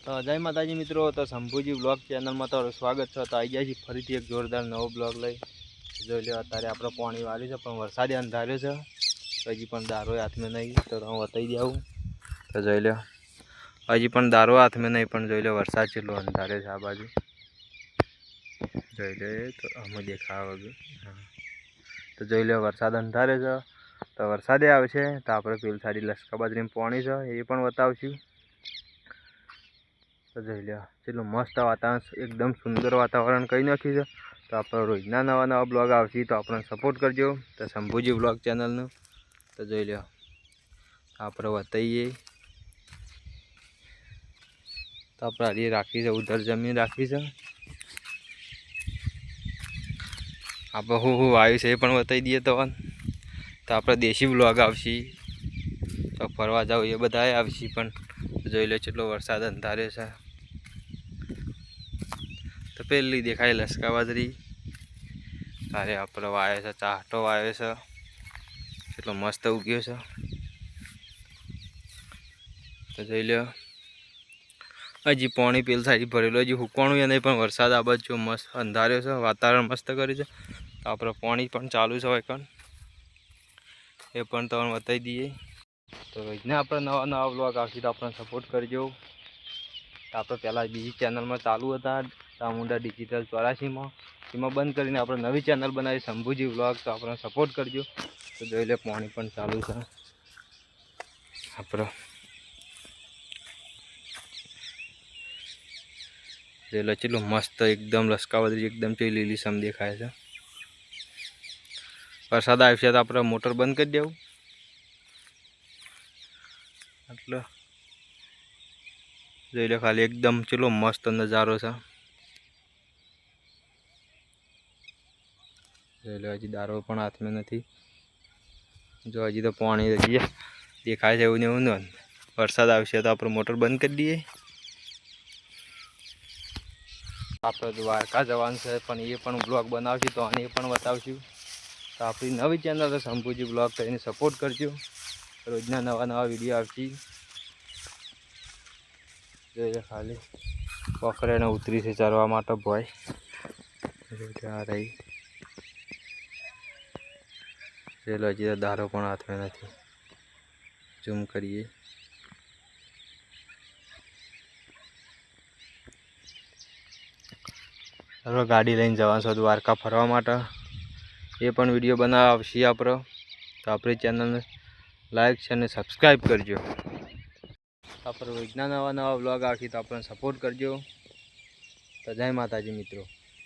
તો જય માતાજી મિત્રો, તો શંભુજી બ્લોગ ચેનલમાં તમારું સ્વાગત છે। તો આવી ગયા છીએ ફરીથી એક જોરદાર નવો બ્લોગ લઈ। જોઈ લો અત્યારે આપણે પાણી વાળ્યું છે, પણ વરસાદે અંધાર્યો છે, તો હજી પણ દારો હાથમાં નહીં। તો હું બતાવી દઉં તો જોઈ લો, હજી પણ દારો હાથમાં નહીં, પણ જોઈ લો વરસાદ કેટલો અંધાર્યો છે। આ બાજુ જોઈ લો, તો અમે દેખાવા વગર તો જોઈ લો વરસાદ અંધાર્યો છે, તો વરસાદે આવશે તો આપણે પેલી સાઈડ લસકા બાજરીનું પાણી છે એ પણ બતાવશું। તો જોઈ લો કેટલું મસ્ત વાતાવરણ, એકદમ સુંદર વાતાવરણ કહી નાખ્યું છે। તો આપણે રોજના નવા બ્લોગ આવશે, તો આપણને સપોર્ટ કરજો તો શંભુજી બ્લોગ ચેનલનું। તો જોઈ લો આપણે બતાવીએ, તો આપણે હરી રાખી છે, ઉધર જમીન રાખી છે। આપણે હું આવ્યું છે એ પણ બતાવી દઈએ તો આપણે દેશી બ્લોગ આવશે, તો ફરવા જાવ એ બધા આવશે। પણ જોઈ લો કેટલો વરસાદ અંધાર્યો છે, તો પેલી દેખાય લસકા બાજરી, અરે આપણે વાયો છે, ચાહટો વાયો છે, કેટલો મસ્ત ઉગ્યો છે। તો જોઈ લો હજી પાણી પેલ સાઈડ ભરેલું, હજી હુકવાનું એ નહીં, પણ વરસાદ આ બાજુ મસ્ત અંધાર્યો છે, વાતાવરણ મસ્ત કર્યું છે। તો આપણે પાણી પણ ચાલુ છે હોય કણ, એ પણ તમને બતાવી દઈએ। તો રોજના આપણે નવા બ્લોગ આવશે, તો આપણને સપોર્ટ કરજો। તો આપણે પહેલાં બીજી ચેનલમાં ચાલુ હતા, ચામુંડા ડિજિટલ 84માં, એમાં બંધ કરીને આપણે નવી ચેનલ બનાવી શંભુજી બ્લોગ, તો આપણને સપોર્ટ કરજો। તો જોઈ લે પાણી પણ ચાલુ છે આપણે, જોઈ લો કેટલું મસ્ત એકદમ લસકા બાજરી એકદમ લીલીછમ દેખાય છે। વરસાદ આવશે તો આપણે મોટર બંધ કરી દેવું, એટલે જોઈ લો ખાલી એકદમ ચેલો મસ્ત નજારો છે। જોઈ લો હજી દારો પણ હાથમાં નથી, જો હજી તો પાણી હજી દેખાય છે એવું ને એવું ને। વરસાદ આવશે તો આપણે મોટર બંધ કરી દઈએ। આપણે દ્વારકા જવાનું છે, પણ એ પણ બ્લોગ બનાવશું, તો આને પણ બતાવશું। તો આપણી નવી ચેનલ છે શંભુજી બ્લોગ, તો એને સપોર્ટ કરજો, રોજના નવા વિડીયો આવશે। જોઈએ ખાલી પકડેને ઉતરી છે ચરવા માટે ભાઈ, આ રહી જોઈ હજી તો દારો પણ હાથમાં નથી, ઝૂમ કરીએ હવે ગાડી લઈને જવાનું છે દ્વારકા ફરવા માટે, એ પણ વિડીયો બનાવવા આવશે આપણે। તો આપણી ચેનલને લાઈક છે અને સબસ્ક્રાઈબ કરજો। આપણે રોજના નવા બ્લોગ આવશે, તો આપણને સપોર્ટ કરજો। તો જય માતાજી મિત્રો।